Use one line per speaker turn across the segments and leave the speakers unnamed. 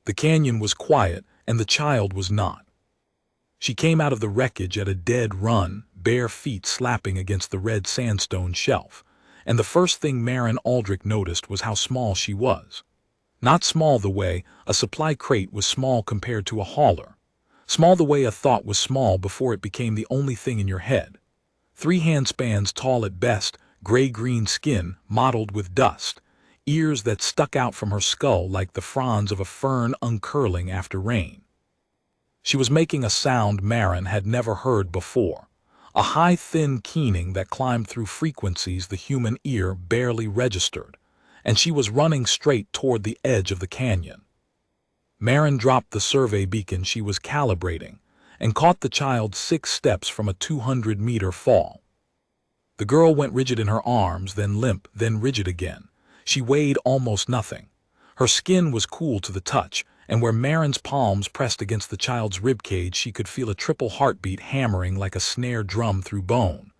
The canyon was quiet, and the child was not. She came out of the wreckage at a dead run, bare feet slapping against the red sandstone shelf, and the first thing Maren Aldrich noticed was how small she was. Not small the way a supply crate was small compared to a hauler. Small the way a thought was small before it became the only thing in your head. 3 handspans tall at best, gray-green skin mottled with dust, ears that stuck out from her skull like the fronds of a fern uncurling after rain. She was making a sound Maren had never heard before, a high, thin keening that climbed through frequencies the human ear barely registered, and she was running straight toward the edge of the canyon. Maren dropped the survey beacon she was calibrating and caught the child 6 steps from a 200-meter fall. The girl went rigid in her arms, then limp, then rigid again. She weighed almost nothing. Her skin was cool to the touch, and where Maren's palms pressed against the child's ribcage she could feel a triple heartbeat hammering like a snare drum through bone.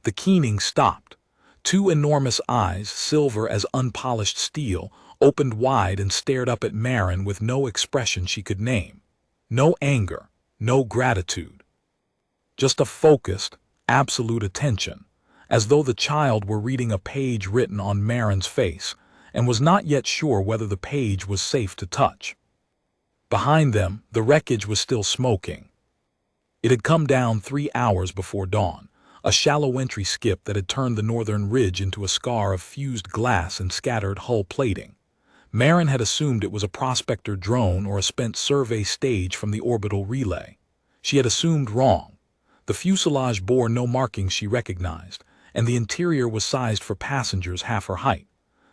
The keening stopped. 2 enormous eyes, silver as unpolished steel, opened wide and stared up at Maren with no expression she could name. No anger, no gratitude. Just a focused, absolute attention, as though the child were reading a page written on Maren's face, and was not yet sure whether the page was safe to touch. Behind them, the wreckage was still smoking. It had come down 3 hours before dawn, a shallow entry skip that had turned the northern ridge into a scar of fused glass and scattered hull plating. Maren had assumed it was a prospector drone or a spent survey stage from the orbital relay. She had assumed wrong. The fuselage bore no markings she recognized, and the interior was sized for passengers half her height.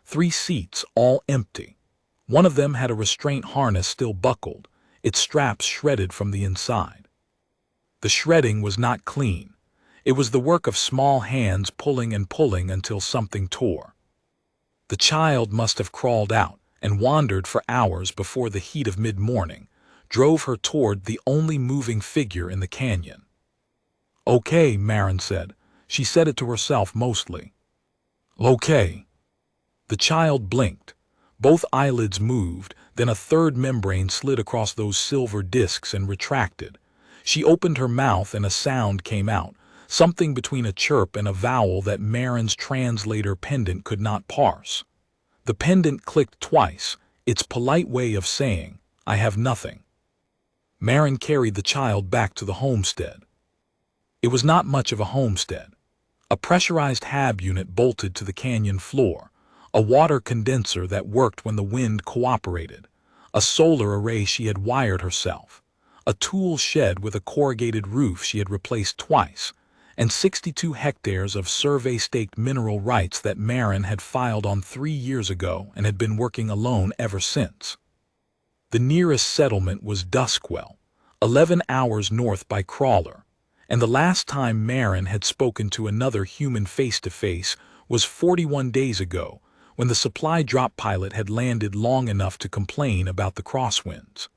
3 seats, all empty. One of them had a restraint harness still buckled, its straps shredded from the inside. The shredding was not clean. It was the work of small hands pulling and pulling until something tore. The child must have crawled out and wandered for hours before the heat of mid-morning drove her toward the only moving figure in the canyon. "Okay," Maren said. She said it to herself mostly. "Okay." The child blinked. Both eyelids moved, then a third membrane slid across those silver discs and retracted. She opened her mouth and a sound came out, something between a chirp and a vowel that Maren's translator pendant could not parse. The pendant clicked twice, its polite way of saying, "I have nothing." Maren carried the child back to the homestead. It was not much of a homestead. A pressurized hab unit bolted to the canyon floor, a water condenser that worked when the wind cooperated, a solar array she had wired herself, a tool shed with a corrugated roof she had replaced twice, and 62 hectares of survey-staked mineral rights that Maren had filed on 3 years ago and had been working alone ever since. The nearest settlement was Duskwell, 11 hours north by crawler, and the last time Maren had spoken to another human face-to-face was 41 days ago, when the supply drop pilot had landed long enough to complain about the crosswinds.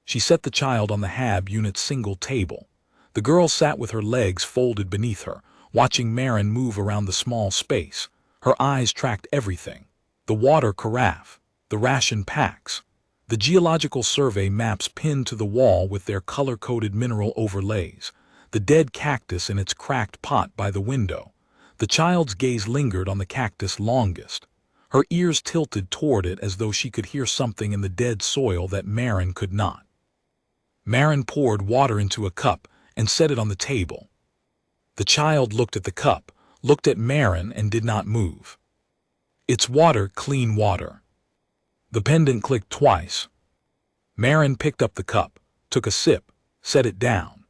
She set the child on the hab unit's single table. The girl sat with her legs folded beneath her, watching Maren move around the small space. Her eyes tracked everything: the water carafe, the ration packs, the geological survey maps pinned to the wall with their color-coded mineral overlays, the dead cactus in its cracked pot by the window. The child's gaze lingered on the cactus longest. Her ears tilted toward it as though she could hear something in the dead soil that Maren could not. Maren poured water into a cup and set it on the table. The child looked at the cup, looked at Maren, and did not move. "It's water, clean water." The pendant clicked twice. Maren picked up the cup, took a sip, set it down.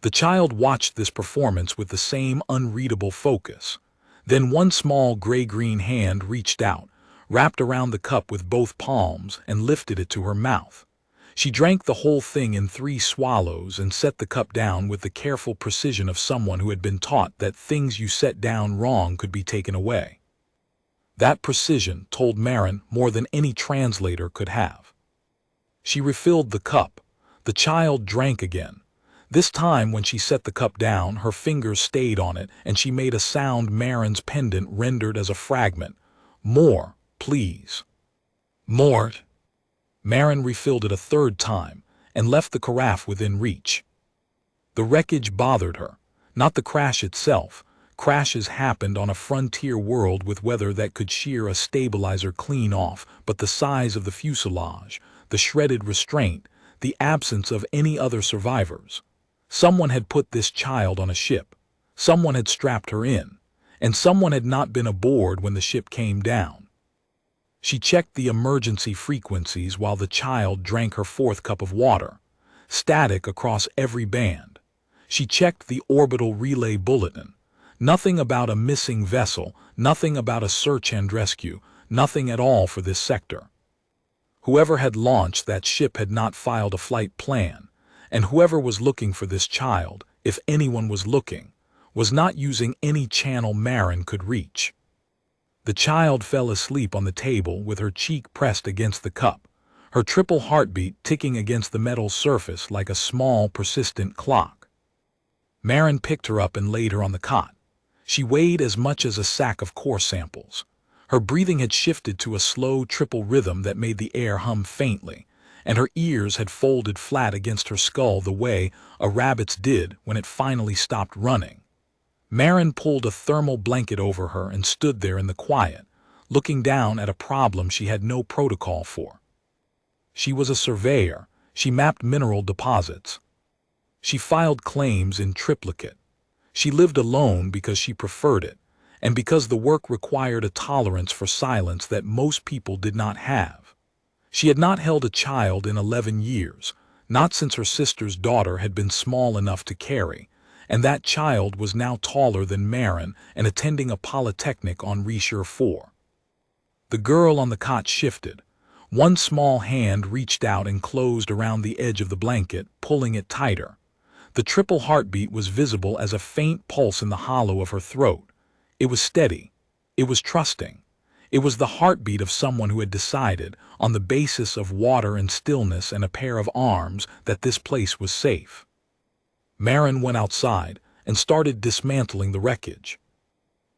The child watched this performance with the same unreadable focus. Then one small gray-green hand reached out, wrapped around the cup with both palms, and lifted it to her mouth. She drank the whole thing in 3 swallows and set the cup down with the careful precision of someone who had been taught that things you set down wrong could be taken away. That precision told Maren more than any translator could have. She refilled the cup. The child drank again. This time, when she set the cup down, her fingers stayed on it, and she made a sound Maren's pendant rendered as a fragment. "More, please." "More." Marin refilled it a third time and left the carafe within reach. The wreckage bothered her, not the crash itself. Crashes happened on a frontier world with weather that could shear a stabilizer clean off, but the size of the fuselage, the shredded restraint, the absence of any other survivors. Someone had put this child on a ship. Someone had strapped her in, and someone had not been aboard when the ship came down. She checked the emergency frequencies while the child drank her fourth cup of water, static across every band. She checked the orbital relay bulletin. Nothing about a missing vessel, nothing about a search and rescue, nothing at all for this sector. Whoever had launched that ship had not filed a flight plan, and whoever was looking for this child, if anyone was looking, was not using any channel Marin could reach. The child fell asleep on the table with her cheek pressed against the cup, her triple heartbeat ticking against the metal surface like a small, persistent clock. Marin picked her up and laid her on the cot. She weighed as much as a sack of core samples. Her breathing had shifted to a slow triple rhythm that made the air hum faintly, and her ears had folded flat against her skull the way a rabbit's did when it finally stopped running. Marin pulled a thermal blanket over her and stood there in the quiet, looking down at a problem she had no protocol for. She was a surveyor. She mapped mineral deposits. She filed claims in triplicate. She lived alone because she preferred it, and because the work required a tolerance for silence that most people did not have. She had not held a child in 11 years, not since her sister's daughter had been small enough to carry, and that child was now taller than Marin and attending a polytechnic on Resher 4. The girl on the cot shifted. One small hand reached out and closed around the edge of the blanket, pulling it tighter. The triple heartbeat was visible as a faint pulse in the hollow of her throat. It was steady. It was trusting. It was the heartbeat of someone who had decided, on the basis of water and stillness and a pair of arms, that this place was safe. Marin went outside and started dismantling the wreckage.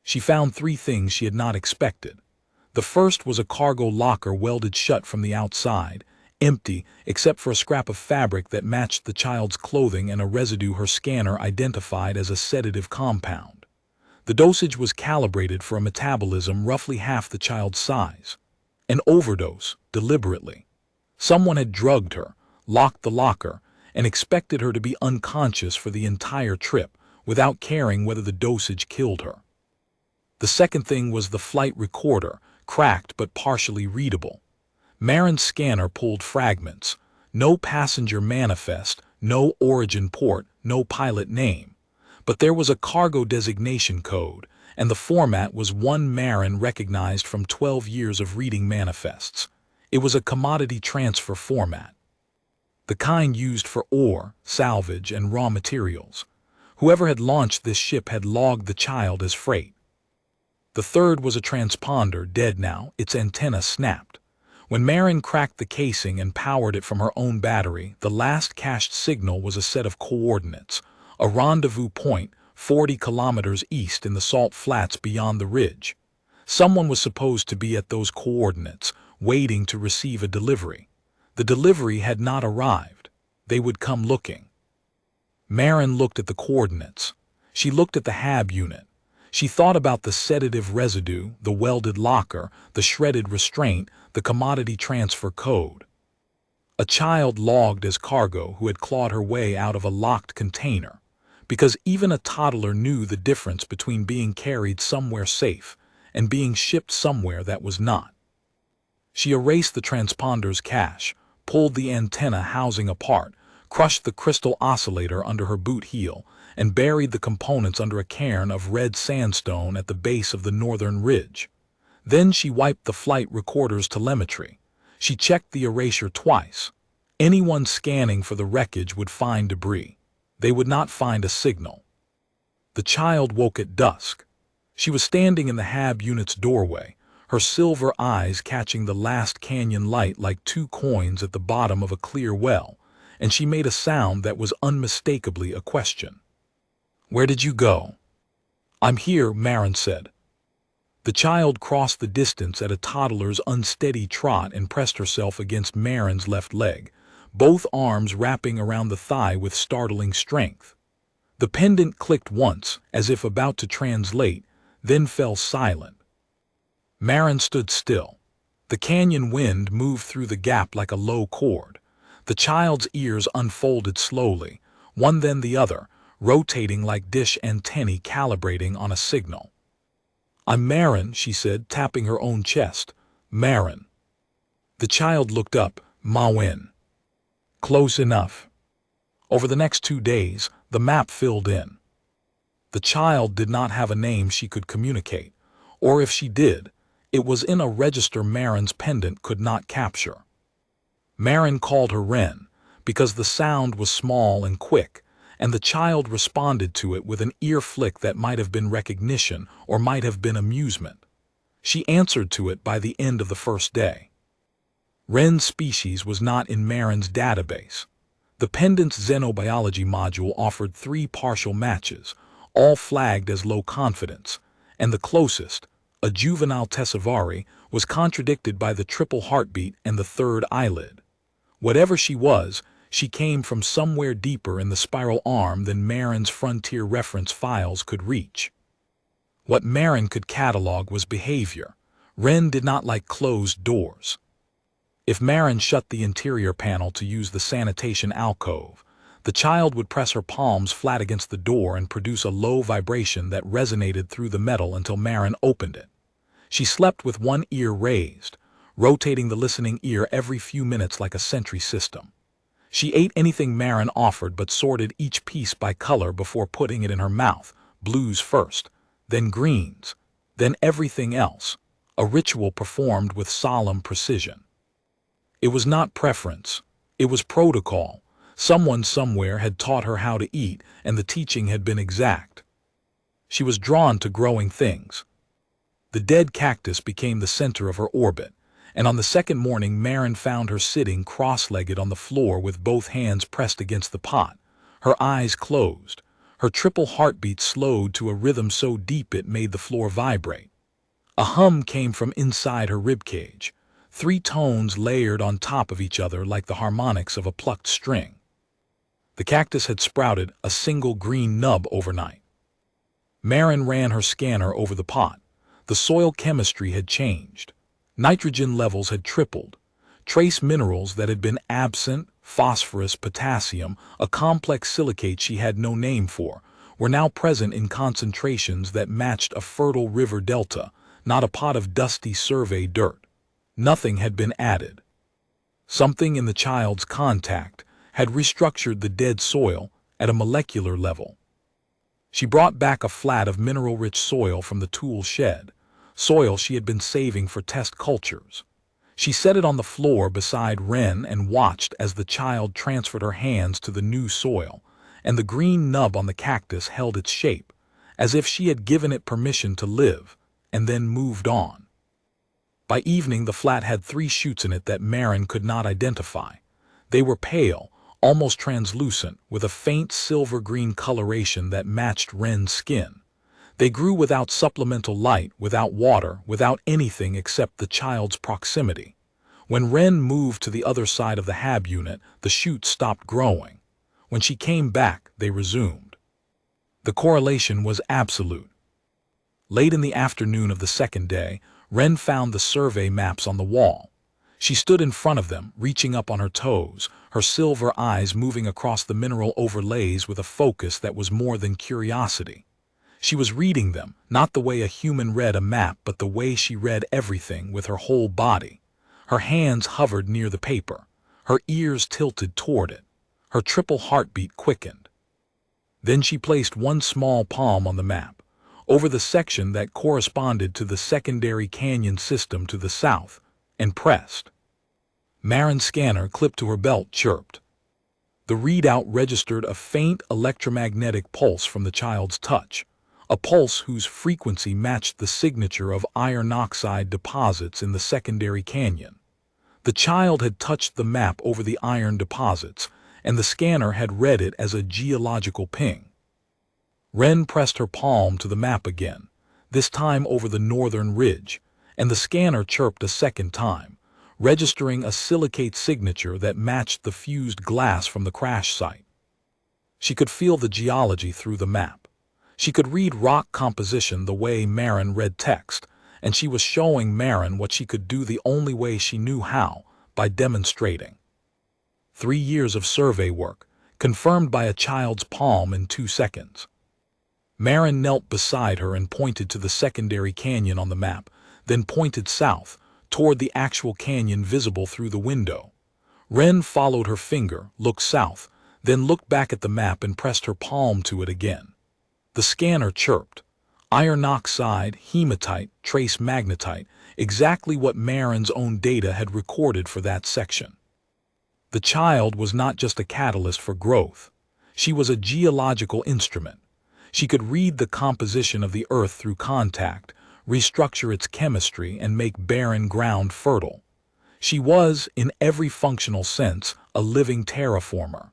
She found 3 things she had not expected. The first was a cargo locker welded shut from the outside, empty except for a scrap of fabric that matched the child's clothing and a residue her scanner identified as a sedative compound. The dosage was calibrated for a metabolism roughly half the child's size. An overdose, deliberately. Someone had drugged her, locked the locker, and expected her to be unconscious for the entire trip without caring whether the dosage killed her. The second thing was the flight recorder, cracked but partially readable. Marin's scanner pulled fragments. No passenger manifest, no origin port, no pilot name. But there was a cargo designation code, and the format was one Marin recognized from 12 years of reading manifests. It was a commodity transfer format, the kind used for ore, salvage, and raw materials. Whoever had launched this ship had logged the child as freight. The third was a transponder, dead now, its antenna snapped. When Marin cracked the casing and powered it from her own battery, the last cached signal was a set of coordinates, a rendezvous point 40 kilometers east in the salt flats beyond the ridge. Someone was supposed to be at those coordinates, waiting to receive a delivery. The delivery had not arrived. They would come looking. Marin looked at the coordinates. She looked at the HAB unit. She thought about the sedative residue, the welded locker, the shredded restraint, the commodity transfer code. A child logged as cargo who had clawed her way out of a locked container, because even a toddler knew the difference between being carried somewhere safe and being shipped somewhere that was not. She erased the transponder's cache, pulled the antenna housing apart, crushed the crystal oscillator under her boot heel, and buried the components under a cairn of red sandstone at the base of the northern ridge. Then she wiped the flight recorder's telemetry. She checked the erasure twice. Anyone scanning for the wreckage would find debris. They would not find a signal. The child woke at dusk. She was standing in the HAB unit's doorway, her silver eyes catching the last canyon light like 2 coins at the bottom of a clear well, and she made a sound that was unmistakably a question. "Where did you go?" "I'm here," Marin said. The child crossed the distance at a toddler's unsteady trot and pressed herself against Marin's left leg, both arms wrapping around the thigh with startling strength. The pendant clicked once, as if about to translate, then fell silent. Marin stood still. The canyon wind moved through the gap like a low chord. The child's ears unfolded slowly, one then the other, rotating like dish antennae calibrating on a signal. "I'm Marin," she said, tapping her own chest. "Marin." The child looked up. "Mawin." "Close enough." Over the next 2 days, the map filled in. The child did not have a name she could communicate, or if she did, it was in a register Marin's pendant could not capture. Marin called her Wren, because the sound was small and quick, and the child responded to it with an ear flick that might have been recognition or might have been amusement. She answered to it by the end of the first day. Wren's species was not in Marin's database. The pendant's xenobiology module offered 3 partial matches, all flagged as low confidence, and the closest, a juvenile tessavari, was contradicted by the triple heartbeat and the third eyelid. Whatever she was, she came from somewhere deeper in the spiral arm than Marin's frontier reference files could reach. What Marin could catalog was behavior. Wren did not like closed doors. If Marin shut the interior panel to use the sanitation alcove, the child would press her palms flat against the door and produce a low vibration that resonated through the metal until Marin opened it. She slept with one ear raised, rotating the listening ear every few minutes like a sentry system. She ate anything Marin offered but sorted each piece by color before putting it in her mouth, blues first, then greens, then everything else, a ritual performed with solemn precision. It was not preference, it was protocol. Someone somewhere had taught her how to eat, and the teaching had been exact. She was drawn to growing things. The dead cactus became the center of her orbit, and on the second morning Marin found her sitting cross-legged on the floor with both hands pressed against the pot, her eyes closed, her triple heartbeat slowed to a rhythm so deep it made the floor vibrate. A hum came from inside her ribcage, 3 tones layered on top of each other like the harmonics of a plucked string. The cactus had sprouted a single green nub overnight. Marin ran her scanner over the pot. The soil chemistry had changed. Nitrogen levels had tripled. Trace minerals that had been absent, phosphorus, potassium, a complex silicate she had no name for, were now present in concentrations that matched a fertile river delta, not a pot of dusty survey dirt. Nothing had been added. Something in the child's contact had restructured the dead soil at a molecular level. She brought back a flat of mineral-rich soil from the tool shed, soil she had been saving for test cultures. She set it on the floor beside Wren and watched as the child transferred her hands to the new soil, and the green nub on the cactus held its shape, as if she had given it permission to live, and then moved on. By evening the flat had 3 shoots in it that Marin could not identify. They were pale, almost translucent, with a faint silver-green coloration that matched Wren's skin. They grew without supplemental light, without water, without anything except the child's proximity. When Wren moved to the other side of the hab unit, the shoots stopped growing. When she came back, they resumed. The correlation was absolute. Late in the afternoon of the second day, Wren found the survey maps on the wall. She stood in front of them, reaching up on her toes, her silver eyes moving across the mineral overlays with a focus that was more than curiosity. She was reading them, not the way a human read a map, but the way she read everything, with her whole body. Her hands hovered near the paper, her ears tilted toward it, her triple heartbeat quickened. Then she placed one small palm on the map, over the section that corresponded to the secondary canyon system to the south, and pressed. Marin's scanner, clipped to her belt, chirped. The readout registered a faint electromagnetic pulse from the child's touch, a pulse whose frequency matched the signature of iron oxide deposits in the secondary canyon. The child had touched the map over the iron deposits, and the scanner had read it as a geological ping. Wren pressed her palm to the map again, this time over the northern ridge, and the scanner chirped a second time, registering a silicate signature that matched the fused glass from the crash site. She could feel the geology through the map. She could read rock composition the way Marin read text, and she was showing Marin what she could do the only way she knew how, by demonstrating. 3 years of survey work, confirmed by a child's palm in 2 seconds. Marin knelt beside her and pointed to the secondary canyon on the map, then pointed south, toward the actual canyon visible through the window. Wren followed her finger, looked south, then looked back at the map and pressed her palm to it again. The scanner chirped. Iron oxide, hematite, trace magnetite, exactly what Marin's own data had recorded for that section. The child was not just a catalyst for growth. She was a geological instrument. She could read the composition of the earth through contact, restructure its chemistry, and make barren ground fertile. She was, in every functional sense, a living terraformer.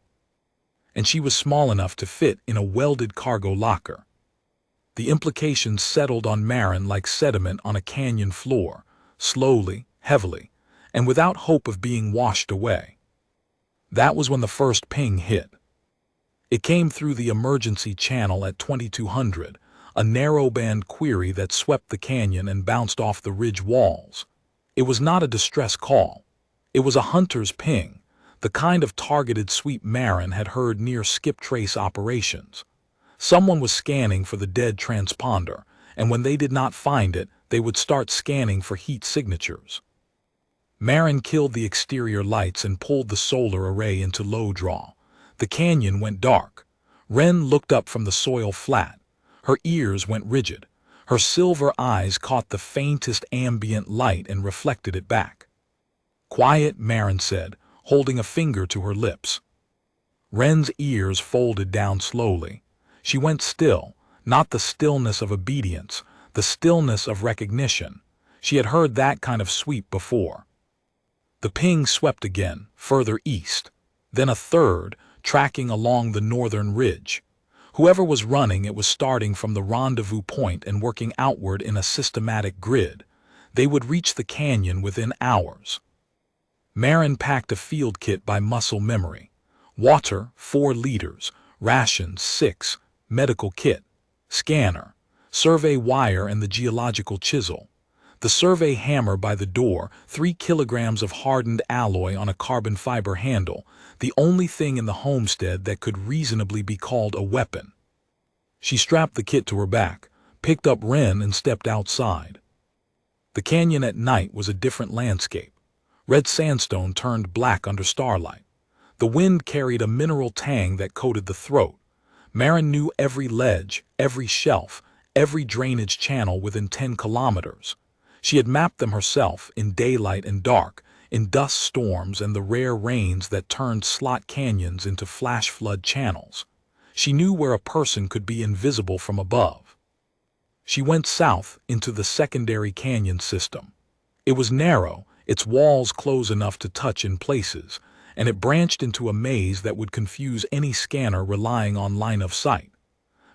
And she was small enough to fit in a welded cargo locker. The implications settled on Marin like sediment on a canyon floor, slowly, heavily, and without hope of being washed away. That was when the first ping hit. It came through the emergency channel at 2200, a narrowband query that swept the canyon and bounced off the ridge walls. It was not a distress call. It was a hunter's ping, the kind of targeted sweep Marin had heard near skip trace operations. Someone was scanning for the dead transponder, and when they did not find it, they would start scanning for heat signatures. Marin killed the exterior lights and pulled the solar array into low draw. The canyon went dark. Wren looked up from the soil flat. Her ears went rigid. Her silver eyes caught the faintest ambient light and reflected it back. "Quiet," Marin said, holding a finger to her lips. Wren's ears folded down slowly. She went still, not the stillness of obedience, the stillness of recognition. She had heard that kind of sweep before. The ping swept again, further east. Then a third, tracking along the northern ridge. Whoever was running it was starting from the rendezvous point and working outward in a systematic grid. They would reach the canyon within hours. Marin packed a field kit by muscle memory. Water, 4 liters, rations, 6, medical kit, scanner, survey wire and the geological chisel. The survey hammer by the door, 3 kilograms of hardened alloy on a carbon fiber handle, the only thing in the homestead that could reasonably be called a weapon. She strapped the kit to her back, picked up Wren and stepped outside. The canyon at night was a different landscape. Red sandstone turned black under starlight. The wind carried a mineral tang that coated the throat. Marin knew every ledge, every shelf, every drainage channel within 10 kilometers. She had mapped them herself in daylight and dark, in dust storms and the rare rains that turned slot canyons into flash flood channels. She knew where a person could be invisible from above. She went south into the secondary canyon system. It was narrow, its walls close enough to touch in places, and it branched into a maze that would confuse any scanner relying on line of sight.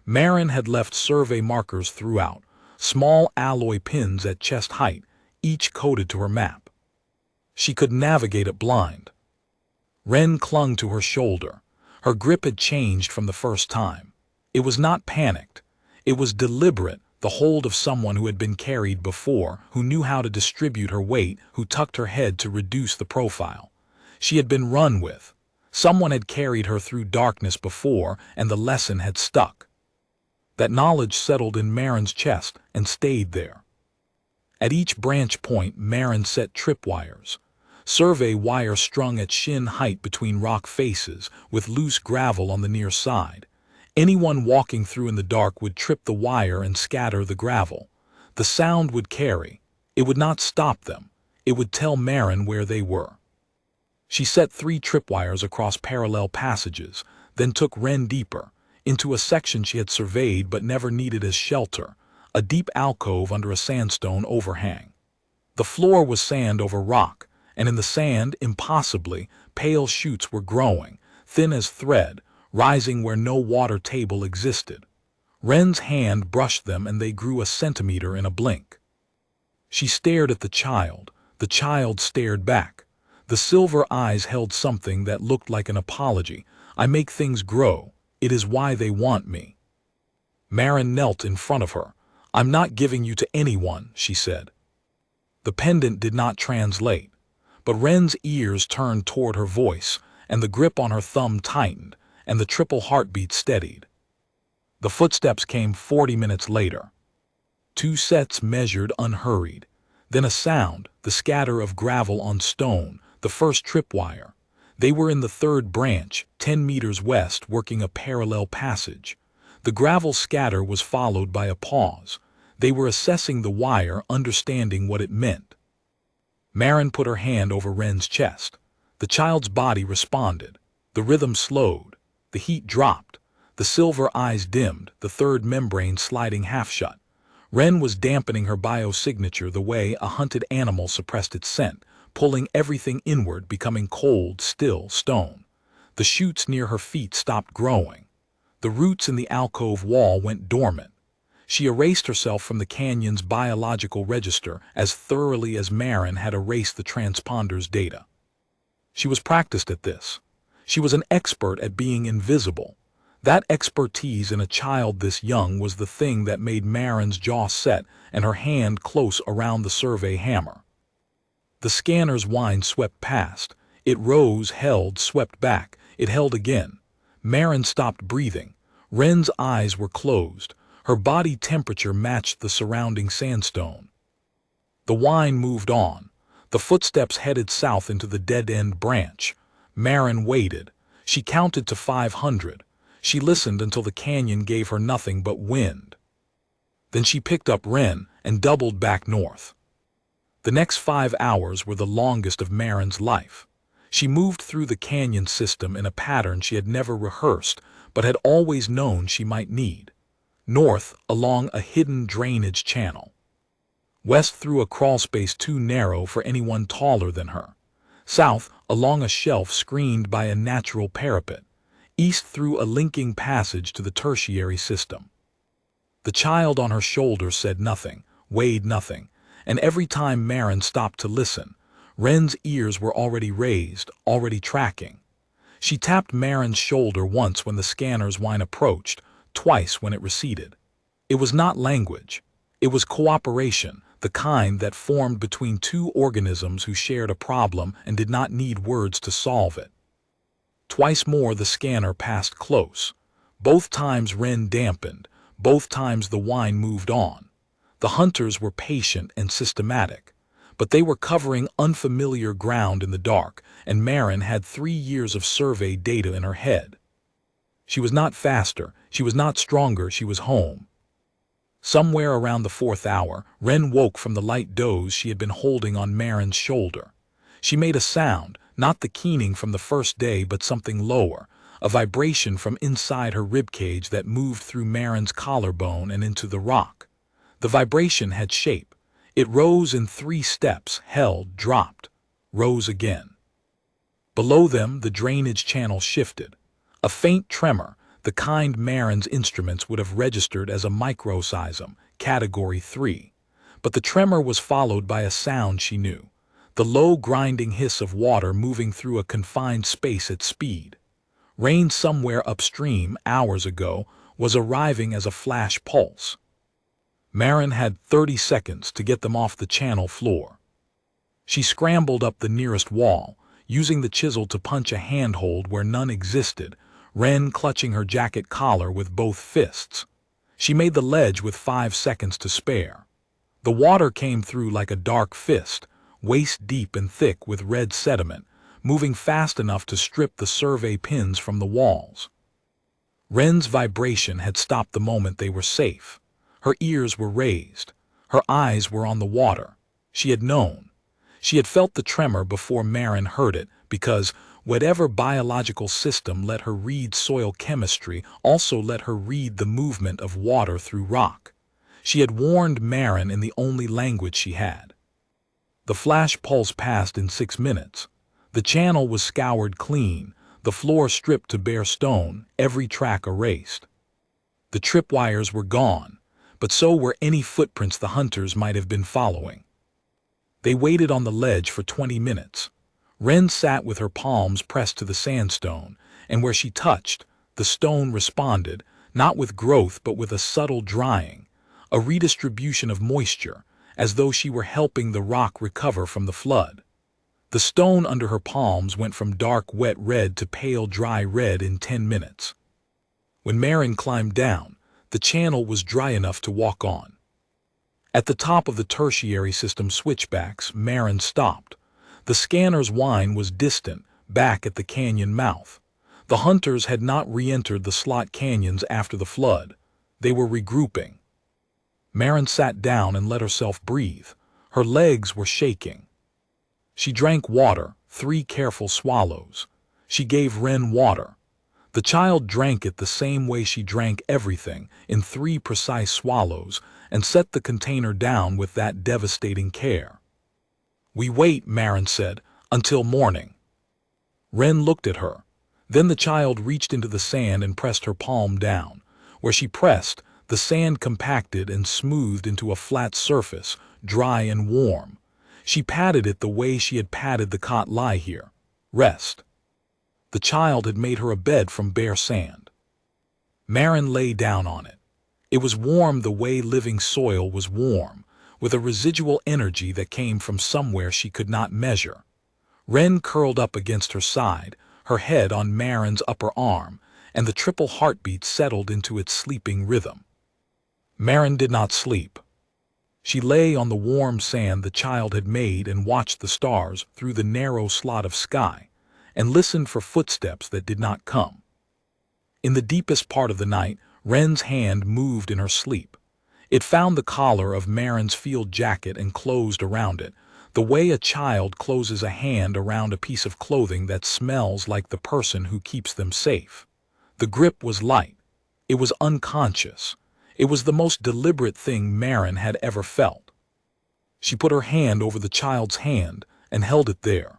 Marin had left survey markers throughout, small alloy pins at chest height, each coded to her map. She could navigate it blind. Wren clung to her shoulder. Her grip had changed from the first time. It was not panicked. It was deliberate, the hold of someone who had been carried before, who knew how to distribute her weight, who tucked her head to reduce the profile. She had been run with. Someone had carried her through darkness before, and the lesson had stuck. That knowledge settled in Marin's chest and stayed there. At each branch point, Marin set tripwires. Survey wire strung at shin height between rock faces, with loose gravel on the near side. Anyone walking through in the dark would trip the wire and scatter the gravel. The sound would carry. It would not stop them. It would tell Marin where they were. She set 3 tripwires across parallel passages, then took Wren deeper, into a section she had surveyed but never needed as shelter, a deep alcove under a sandstone overhang. The floor was sand over rock, and in the sand, impossibly, pale shoots were growing, thin as thread, rising where no water table existed. Wren's hand brushed them and they grew a centimeter in a blink. She stared at the child stared back. The silver eyes held something that looked like an apology. I make things grow. It is why they want me. Marin knelt in front of her. I'm not giving you to anyone, she said. The pendant did not translate, but Wren's ears turned toward her voice, and the grip on her thumb tightened, and the triple heartbeat steadied. The footsteps came 40 minutes later. 2 sets measured unhurried. Then a sound, the scatter of gravel on stone, the first tripwire. They were in the 3rd branch, 10 meters west, working a parallel passage. The gravel scatter was followed by a pause. They were assessing the wire, understanding what it meant. Marin put her hand over Wren's chest. The child's body responded. The rhythm slowed. The heat dropped. The silver eyes dimmed, the 3rd membrane sliding half shut. Wren was dampening her biosignature the way a hunted animal suppressed its scent, pulling everything inward, becoming cold, still stone. The shoots near her feet stopped growing. The roots in the alcove wall went dormant. She erased herself from the canyon's biological register as thoroughly as Marin had erased the transponder's data. She was practiced at this. She was an expert at being invisible. That expertise in a child this young was the thing that made Marin's jaw set and her hand close around the survey hammer. The scanner's whine swept past. It rose, held, swept back. It held again. Marin stopped breathing. Wren's eyes were closed. Her body temperature matched the surrounding sandstone. The whine moved on. The footsteps headed south into the dead-end branch. Marin waited. She counted to 500. She listened until the canyon gave her nothing but wind. Then she picked up Wren and doubled back north. The next 5 hours were the longest of Marin's life. She moved through the canyon system in a pattern she had never rehearsed, but had always known she might need. North, along a hidden drainage channel. West, through a crawlspace too narrow for anyone taller than her. South, along a shelf screened by a natural parapet. East, through a linking passage to the tertiary system. The child on her shoulder said nothing, weighed nothing, and every time Marin stopped to listen, Wren's ears were already raised, already tracking. She tapped Marin's shoulder once when the scanner's whine approached, twice when it receded. It was not language. It was cooperation, the kind that formed between 2 organisms who shared a problem and did not need words to solve it. Twice more the scanner passed close. Both times Wren dampened. Both times the whine moved on. The hunters were patient and systematic, but they were covering unfamiliar ground in the dark, and Marin had 3 years of survey data in her head. She was not faster, she was not stronger, she was home. Somewhere around the 4th hour, Wren woke from the light doze she had been holding on Marin's shoulder. She made a sound, not the keening from the first day, but something lower, a vibration from inside her ribcage that moved through Marin's collarbone and into the rock. The vibration had shape. It rose in 3 steps, held, dropped, rose again. Below them, the drainage channel shifted. A faint tremor, the kind Marin's instruments would have registered as a microseism, category 3. But the tremor was followed by a sound she knew. The low grinding hiss of water moving through a confined space at speed. Rain somewhere upstream, hours ago, was arriving as a flash pulse. Marin had 30 seconds to get them off the channel floor. She scrambled up the nearest wall, using the chisel to punch a handhold where none existed, Wren clutching her jacket collar with both fists. She made the ledge with 5 seconds to spare. The water came through like a dark fist, waist deep and thick with red sediment, moving fast enough to strip the survey pins from the walls. Wren's vibration had stopped the moment they were safe. Her ears were raised. Her eyes were on the water. She had known. She had felt the tremor before Marin heard it, because whatever biological system let her read soil chemistry also let her read the movement of water through rock. She had warned Marin in the only language she had. The flash pulse passed in 6 minutes. The channel was scoured clean, the floor stripped to bare stone, every track erased. The tripwires were gone, but so were any footprints the hunters might have been following. They waited on the ledge for 20 minutes. Wren sat with her palms pressed to the sandstone, and where she touched, the stone responded, not with growth but with a subtle drying, a redistribution of moisture, as though she were helping the rock recover from the flood. The stone under her palms went from dark wet red to pale dry red in 10 minutes. When Maren climbed down, the channel was dry enough to walk on. At the top of the tertiary system switchbacks, Maren stopped. The scanner's whine was distant, back at the canyon mouth. The hunters had not re-entered the slot canyons after the flood. They were regrouping. Maren sat down and let herself breathe. Her legs were shaking. She drank water, 3 careful swallows. She gave Wren water. The child drank it the same way she drank everything, in 3 precise swallows, and set the container down with that devastating care. "We wait," Maren said, "until morning." Wren looked at her. Then the child reached into the sand and pressed her palm down. Where she pressed, the sand compacted and smoothed into a flat surface, dry and warm. She patted it the way she had patted the cot. "Lie here. Rest." The child had made her a bed from bare sand. Maren lay down on it. It was warm the way living soil was warm, with a residual energy that came from somewhere she could not measure. Wren curled up against her side, her head on Maren's upper arm, and the triple heartbeat settled into its sleeping rhythm. Maren did not sleep. She lay on the warm sand the child had made and watched the stars through the narrow slot of sky, and listened for footsteps that did not come. In the deepest part of the night, Wren's hand moved in her sleep. It found the collar of Maren's field jacket and closed around it, the way a child closes a hand around a piece of clothing that smells like the person who keeps them safe. The grip was light. It was unconscious. It was the most deliberate thing Maren had ever felt. She put her hand over the child's hand and held it there.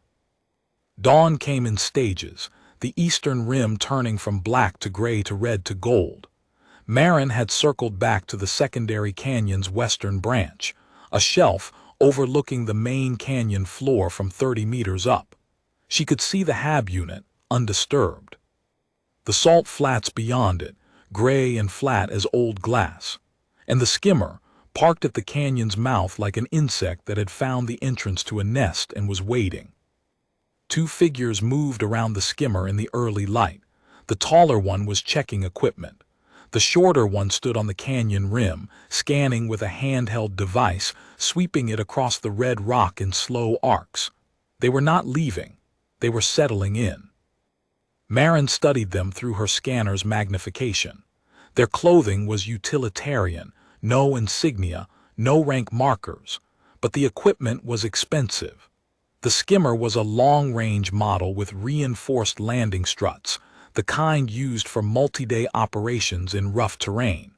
Dawn came in stages, the eastern rim turning from black to gray to red to gold. Maren had circled back to the secondary canyon's western branch, a shelf overlooking the main canyon floor from 30 meters up. She could see the HAB unit, undisturbed. The salt flats beyond it, gray and flat as old glass. And the skimmer, parked at the canyon's mouth like an insect that had found the entrance to a nest and was waiting. 2 figures moved around the skimmer in the early light. The taller one was checking equipment. The shorter one stood on the canyon rim, scanning with a handheld device, sweeping it across the red rock in slow arcs. They were not leaving. They were settling in. Maren studied them through her scanner's magnification. Their clothing was utilitarian, no insignia, no rank markers, but the equipment was expensive. The skimmer was a long-range model with reinforced landing struts, the kind used for multi-day operations in rough terrain.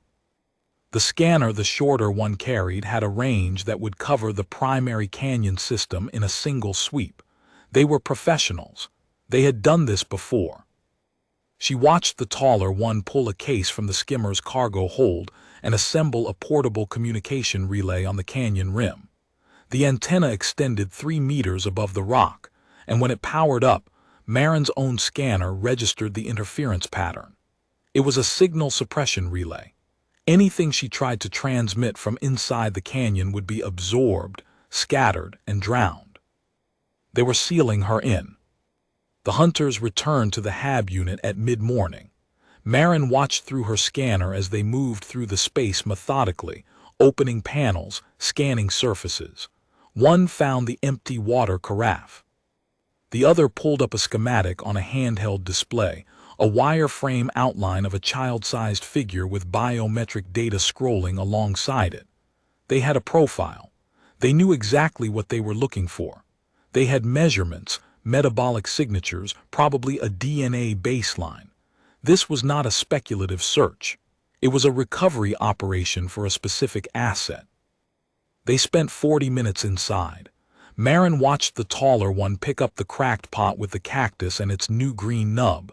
The scanner the shorter one carried had a range that would cover the primary canyon system in a single sweep. They were professionals. They had done this before. She watched the taller one pull a case from the skimmer's cargo hold and assemble a portable communication relay on the canyon rim. The antenna extended 3 meters above the rock, and when it powered up, Maren's own scanner registered the interference pattern. It was a signal suppression relay. Anything she tried to transmit from inside the canyon would be absorbed, scattered, and drowned. They were sealing her in. The hunters returned to the HAB unit at mid-morning. Maren watched through her scanner as they moved through the space methodically, opening panels, scanning surfaces. One found the empty water carafe. The other pulled up a schematic on a handheld display, a wireframe outline of a child-sized figure with biometric data scrolling alongside it. They had a profile. They knew exactly what they were looking for. They had measurements, metabolic signatures, probably a DNA baseline. This was not a speculative search. It was a recovery operation for a specific asset. They spent 40 minutes inside. Maren watched the taller one pick up the cracked pot with the cactus and its new green nub.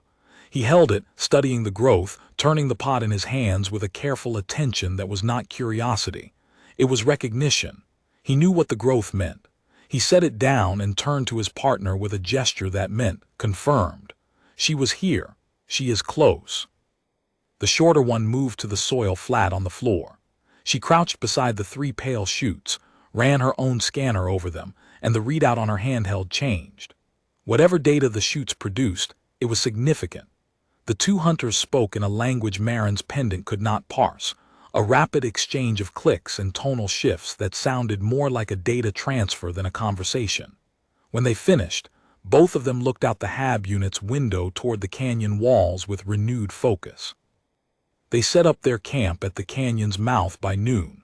He held it, studying the growth, turning the pot in his hands with a careful attention that was not curiosity. It was recognition. He knew what the growth meant. He set it down and turned to his partner with a gesture that meant, confirmed. She was here. She is close. The shorter one moved to the soil flat on the floor. She crouched beside the 3 pale shoots, ran her own scanner over them, and the readout on her handheld changed. Whatever data the shoots produced, it was significant. The 2 hunters spoke in a language Marin's pendant could not parse, a rapid exchange of clicks and tonal shifts that sounded more like a data transfer than a conversation. When they finished, both of them looked out the HAB unit's window toward the canyon walls with renewed focus. They set up their camp at the canyon's mouth by noon.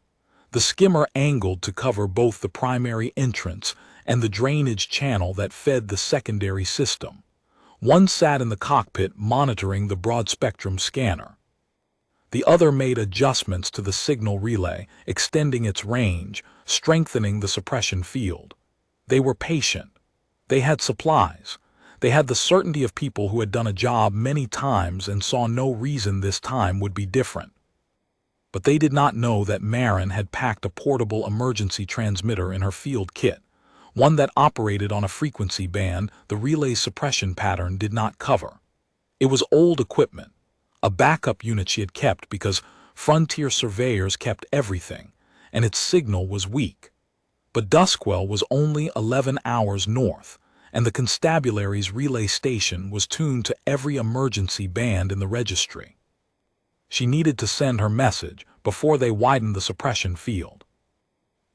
The skimmer angled to cover both the primary entrance and the drainage channel that fed the secondary system. One sat in the cockpit monitoring the broad-spectrum scanner. The other made adjustments to the signal relay, extending its range, strengthening the suppression field. They were patient. They had supplies. They had the certainty of people who had done a job many times and saw no reason this time would be different. But they did not know that Marin had packed a portable emergency transmitter in her field kit, one that operated on a frequency band the relay's suppression pattern did not cover. It was old equipment, a backup unit she had kept because frontier surveyors kept everything, and its signal was weak. But Duskwell was only 11 hours north, and the constabulary's relay station was tuned to every emergency band in the registry. She needed to send her message before they widened the suppression field.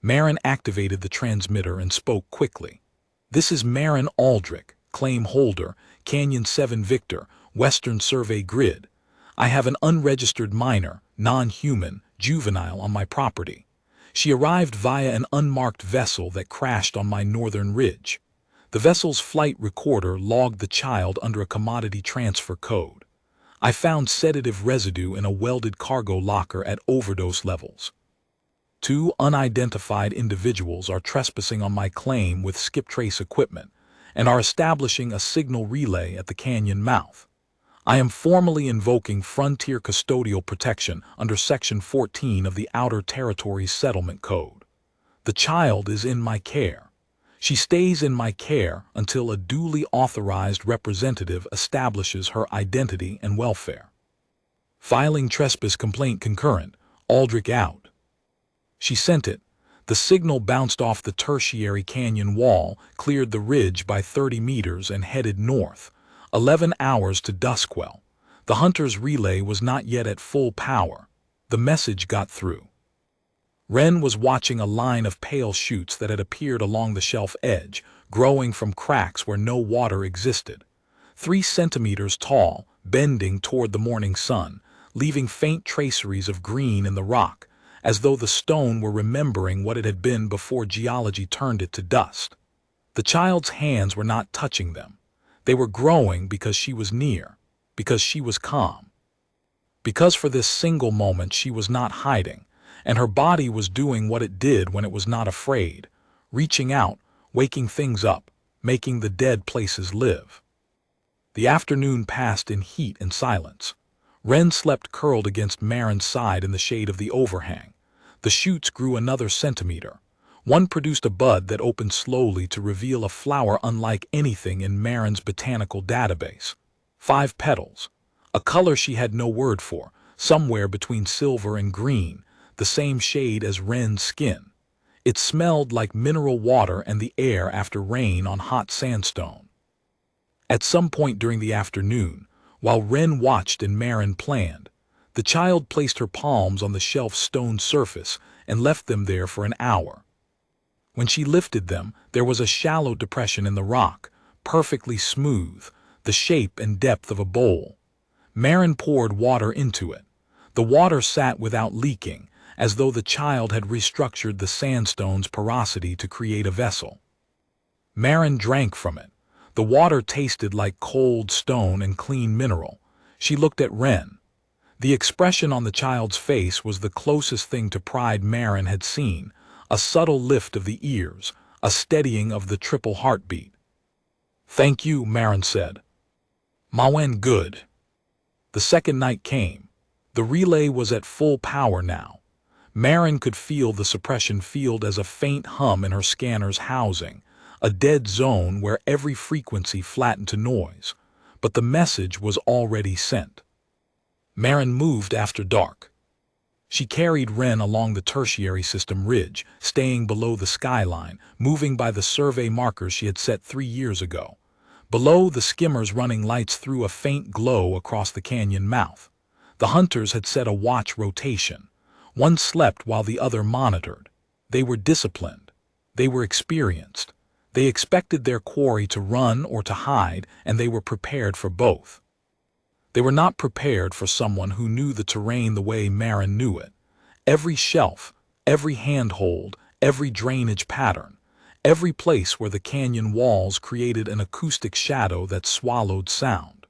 Marin activated the transmitter and spoke quickly. "This is Marin Aldrich, claim holder, Canyon 7 Victor, Western Survey Grid. I have an unregistered minor, non-human, juvenile on my property. She arrived via an unmarked vessel that crashed on my northern ridge. The vessel's flight recorder logged the child under a commodity transfer code. I found sedative residue in a welded cargo locker at overdose levels. 2 unidentified individuals are trespassing on my claim with skip trace equipment and are establishing a signal relay at the canyon mouth. I am formally invoking frontier custodial protection under Section 14 of the Outer Territories Settlement Code. The child is in my care. She stays in my care until a duly authorized representative establishes her identity and welfare. Filing trespass complaint concurrent, Aldrich out." She sent it. The signal bounced off the tertiary canyon wall, cleared the ridge by 30 meters and headed north. 11 hours to Duskwell. The hunter's relay was not yet at full power. The message got through. Wren was watching a line of pale shoots that had appeared along the shelf edge, growing from cracks where no water existed. 3 centimeters tall, bending toward the morning sun, leaving faint traceries of green in the rock, as though the stone were remembering what it had been before geology turned it to dust. The child's hands were not touching them. They were growing because she was near, because she was calm. Because for this single moment she was not hiding, and her body was doing what it did when it was not afraid, reaching out, waking things up, making the dead places live. The afternoon passed in heat and silence. Wren slept curled against Marin's side in the shade of the overhang. The shoots grew another centimeter. One produced a bud that opened slowly to reveal a flower unlike anything in Marin's botanical database. 5 petals, a color she had no word for, somewhere between silver and green, the same shade as Wren's skin. It smelled like mineral water and the air after rain on hot sandstone. At some point during the afternoon, while Wren watched and Marin planned, the child placed her palms on the shelf's stone surface and left them there for an hour. When she lifted them, there was a shallow depression in the rock, perfectly smooth, the shape and depth of a bowl. Marin poured water into it. The water sat without leaking, as though the child had restructured the sandstone's porosity to create a vessel. Marin drank from it. The water tasted like cold stone and clean mineral. She looked at Wren. The expression on the child's face was the closest thing to pride Marin had seen, a subtle lift of the ears, a steadying of the triple heartbeat. "Thank you," Marin said. "Mawen good." The second night came. The relay was at full power now. Marin could feel the suppression field as a faint hum in her scanner's housing, a dead zone where every frequency flattened to noise. But the message was already sent. Marin moved after dark. She carried Wren along the tertiary system ridge, staying below the skyline, moving by the survey markers she had set 3 years ago. Below, the skimmer's running lights threw a faint glow across the canyon mouth. The hunters had set a watch rotation. One slept while the other monitored. They were disciplined. They were experienced. They expected their quarry to run or to hide, and they were prepared for both. They were not prepared for someone who knew the terrain the way Marin knew it. Every shelf, every handhold, every drainage pattern, every place where the canyon walls created an acoustic shadow that swallowed sound.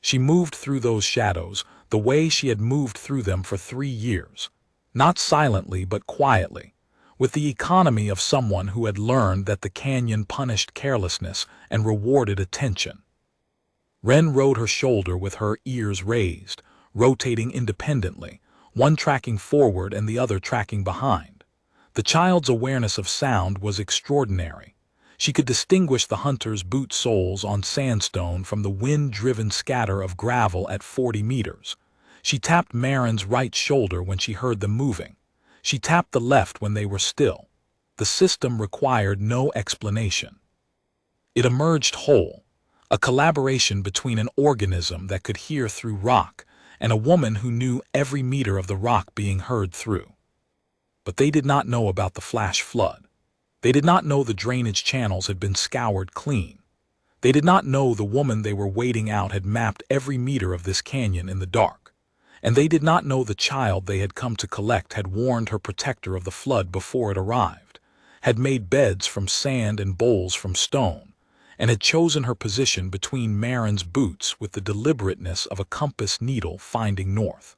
She moved through those shadows the way she had moved through them for 3 years, not silently but quietly, with the economy of someone who had learned that the canyon punished carelessness and rewarded attention. Wren rode her shoulder with her ears raised, rotating independently, one tracking forward and the other tracking behind. The child's awareness of sound was extraordinary. She could distinguish the hunter's boot soles on sandstone from the wind-driven scatter of gravel at 40 meters. She tapped Marin's right shoulder when she heard them moving. She tapped the left when they were still. The system required no explanation. It emerged whole, a collaboration between an organism that could hear through rock and a woman who knew every meter of the rock being heard through. But they did not know about the flash flood. They did not know the drainage channels had been scoured clean. They did not know the woman they were waiting out had mapped every meter of this canyon in the dark. And they did not know the child they had come to collect had warned her protector of the flood before it arrived, had made beds from sand and bowls from stone, and had chosen her position between Marin's boots with the deliberateness of a compass needle finding north.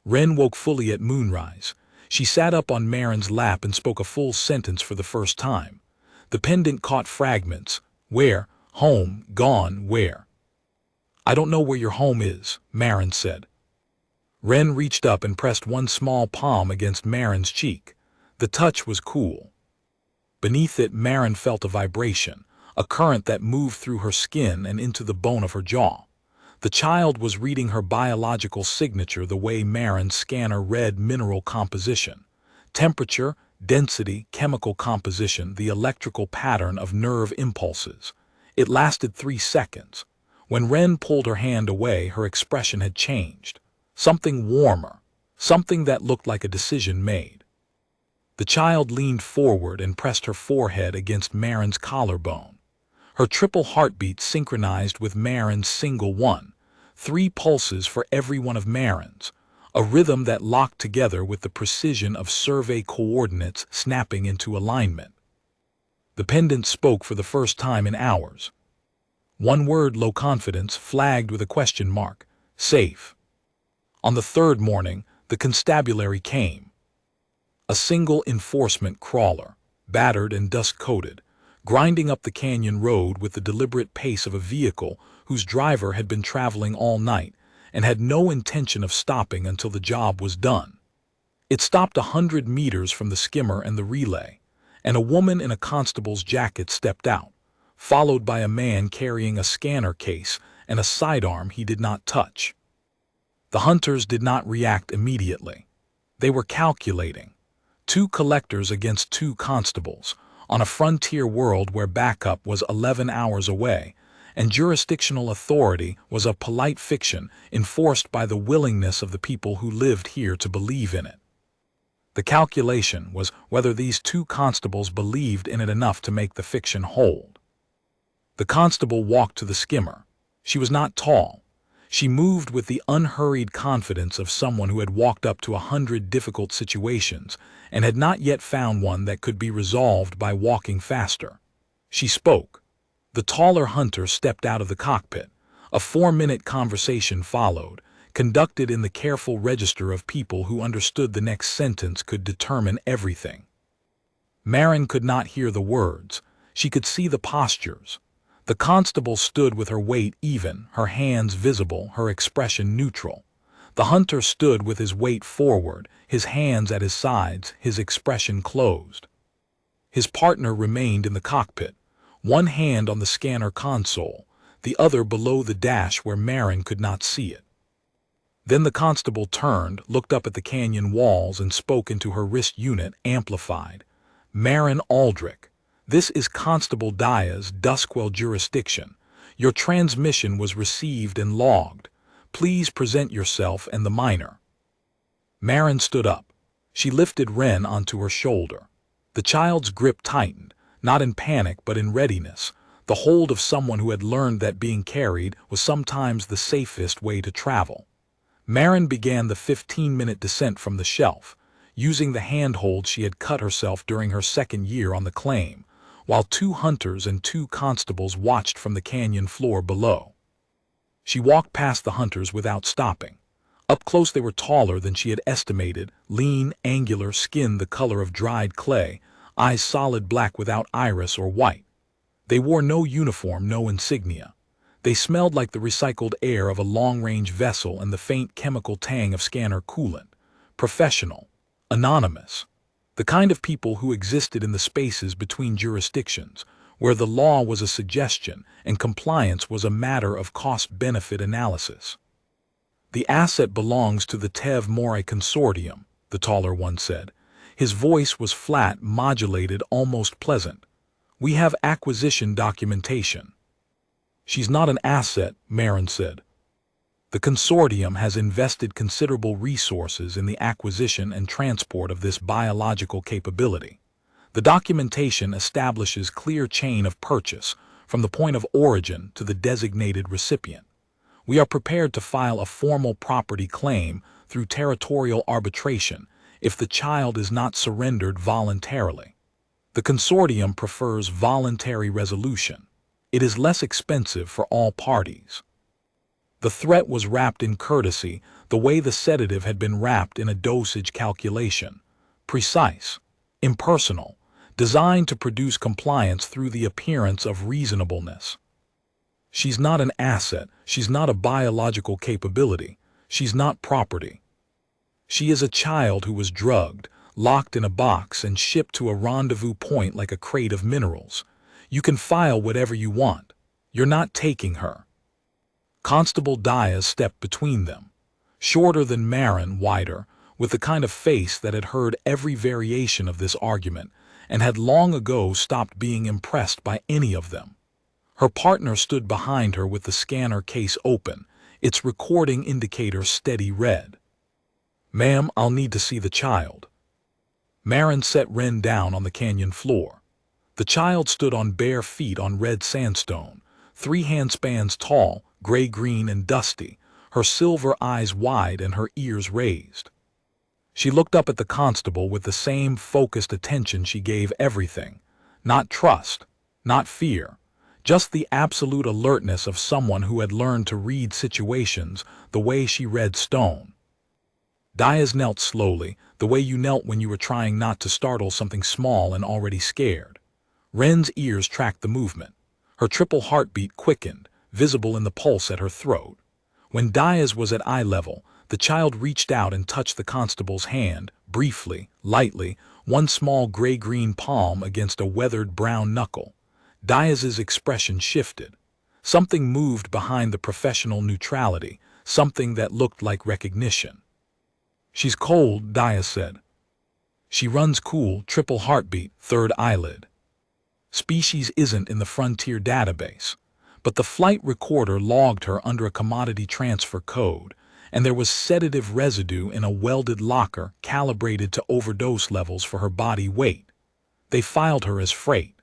Wren woke fully at moonrise. She sat up on Marin's lap and spoke a full sentence for the first time. The pendant caught fragments. Where? Home. Gone. Where? I don't know where your home is, Marin said. Wren reached up and pressed one small palm against Marin's cheek. The touch was cool. Beneath it, Marin felt a vibration, a current that moved through her skin and into the bone of her jaw. The child was reading her biological signature the way Marin's scanner read mineral composition. Temperature, density, chemical composition, the electrical pattern of nerve impulses. It lasted 3 seconds. When Wren pulled her hand away, her expression had changed. Something warmer, something that looked like a decision made. The child leaned forward and pressed her forehead against Marin's collarbone. Her triple heartbeat synchronized with Marin's single one, 3 pulses for every one of Marin's, a rhythm that locked together with the precision of survey coordinates snapping into alignment. The pendant spoke for the first time in hours. One word, low confidence, flagged with a question mark. Safe. On the 3rd morning, the constabulary came. A single enforcement crawler, battered and dust-coated, grinding up the canyon road with the deliberate pace of a vehicle whose driver had been traveling all night and had no intention of stopping until the job was done. It stopped 100 meters from the skimmer and the relay, and a woman in a constable's jacket stepped out, followed by a man carrying a scanner case and a sidearm he did not touch. The hunters did not react immediately. They were calculating. 2 collectors against 2 constables, on a frontier world where backup was 11 hours away, and jurisdictional authority was a polite fiction enforced by the willingness of the people who lived here to believe in it. The calculation was whether these 2 constables believed in it enough to make the fiction hold. The constable walked to the skimmer. She was not tall. She moved with the unhurried confidence of someone who had walked up to 100 difficult situations and had not yet found one that could be resolved by walking faster. She spoke. The taller hunter stepped out of the cockpit. A 4-minute conversation followed, conducted in the careful register of people who understood the next sentence could determine everything. Marin could not hear the words. She could see the postures. The constable stood with her weight even, her hands visible, her expression neutral. The hunter stood with his weight forward, his hands at his sides, his expression closed. His partner remained in the cockpit, one hand on the scanner console, the other below the dash where Marin could not see it. Then the constable turned, looked up at the canyon walls, and spoke into her wrist unit, amplified. "Marin Aldrich, this is Constable Diaz, Duskwell jurisdiction. Your transmission was received and logged. Please present yourself and the minor." Marin stood up. She lifted Wren onto her shoulder. The child's grip tightened, not in panic but in readiness, the hold of someone who had learned that being carried was sometimes the safest way to travel. Marin began the 15-minute descent from the shelf, using the handhold she had cut herself during her second year on the claim, while 2 hunters and 2 constables watched from the canyon floor below. She walked past the hunters without stopping. Up close they were taller than she had estimated, lean, angular, skin the color of dried clay, eyes solid black without iris or white. They wore no uniform, no insignia. They smelled like the recycled air of a long-range vessel and the faint chemical tang of scanner coolant. Professional. Anonymous. The kind of people who existed in the spaces between jurisdictions, where the law was a suggestion and compliance was a matter of cost-benefit analysis. "The asset belongs to the Tev Moray Consortium," the taller one said. His voice was flat, modulated, almost pleasant. "We have acquisition documentation." "She's not an asset," Marin said. "The consortium has invested considerable resources in the acquisition and transport of this biological capability. The documentation establishes clear chain of purchase, from the point of origin to the designated recipient. We are prepared to file a formal property claim through territorial arbitration if the child is not surrendered voluntarily. The consortium prefers voluntary resolution. It is less expensive for all parties." The threat was wrapped in courtesy, the way the sedative had been wrapped in a dosage calculation. Precise, impersonal, designed to produce compliance through the appearance of reasonableness. "She's not an asset, she's not a biological capability, she's not property. She is a child who was drugged, locked in a box, and shipped to a rendezvous point like a crate of minerals. You can file whatever you want. You're not taking her." Constable Diaz stepped between them. Shorter than Marin, wider, with the kind of face that had heard every variation of this argument and had long ago stopped being impressed by any of them. Her partner stood behind her with the scanner case open, its recording indicator steady red. "Ma'am, I'll need to see the child." Marin set Wren down on the canyon floor. The child stood on bare feet on red sandstone, 3 handspans tall, gray-green and dusty, her silver eyes wide and her ears raised. She looked up at the constable with the same focused attention she gave everything. Not trust, not fear, just the absolute alertness of someone who had learned to read situations the way she read stone. Diaz knelt slowly, the way you knelt when you were trying not to startle something small and already scared. Wren's ears tracked the movement. Her triple heartbeat quickened, visible in the pulse at her throat. When Diaz was at eye level, the child reached out and touched the constable's hand, briefly, lightly, one small gray-green palm against a weathered brown knuckle. Diaz's expression shifted. Something moved behind the professional neutrality, something that looked like recognition. "She's cold," Diaz said. "She runs cool, triple heartbeat, third eyelid. Species isn't in the Frontier database, but the flight recorder logged her under a commodity transfer code, and there was sedative residue in a welded locker calibrated to overdose levels for her body weight. They filed her as freight."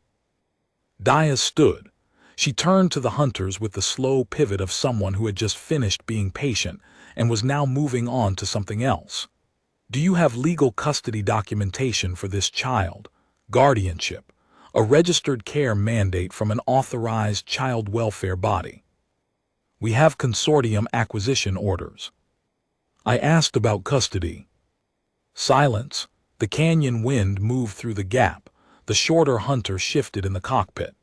Diaz stood. She turned to the hunters with the slow pivot of someone who had just finished being patient and was now moving on to something else. "Do you have legal custody documentation for this child? Guardianship? A registered care mandate from an authorized child welfare body?" "We have consortium acquisition orders." "I asked about custody." Silence. The canyon wind moved through the gap. The shorter hunter shifted in the cockpit.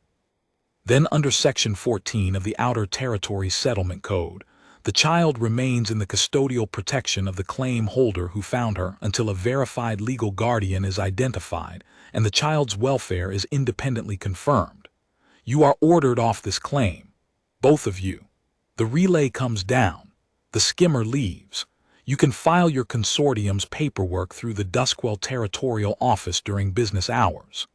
Then under Section 14 of the Outer Territory Settlement Code, the child remains in the custodial protection of the claim holder who found her until a verified legal guardian is identified and the child's welfare is independently confirmed. You are ordered off this claim, both of you. The relay comes down. The skimmer leaves. You can file your consortium's paperwork through the Duskwell Territorial Office during business hours.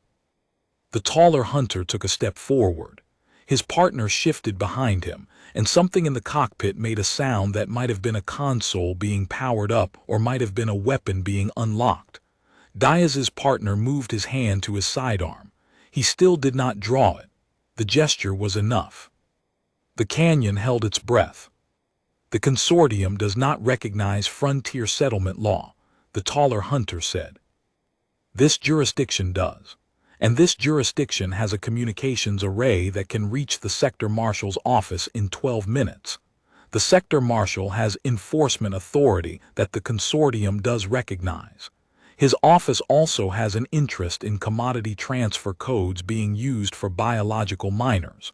The taller hunter took a step forward. His partner shifted behind him, and something in the cockpit made a sound that might have been a console being powered up or might have been a weapon being unlocked. Diaz's partner moved his hand to his sidearm. He still did not draw it. The gesture was enough. The canyon held its breath. The consortium does not recognize frontier settlement law, the taller hunter said. This jurisdiction does. And this jurisdiction has a communications array that can reach the sector marshal's office in 12 minutes. The sector marshal has enforcement authority that the consortium does recognize. His office also has an interest in commodity transfer codes being used for biological minors.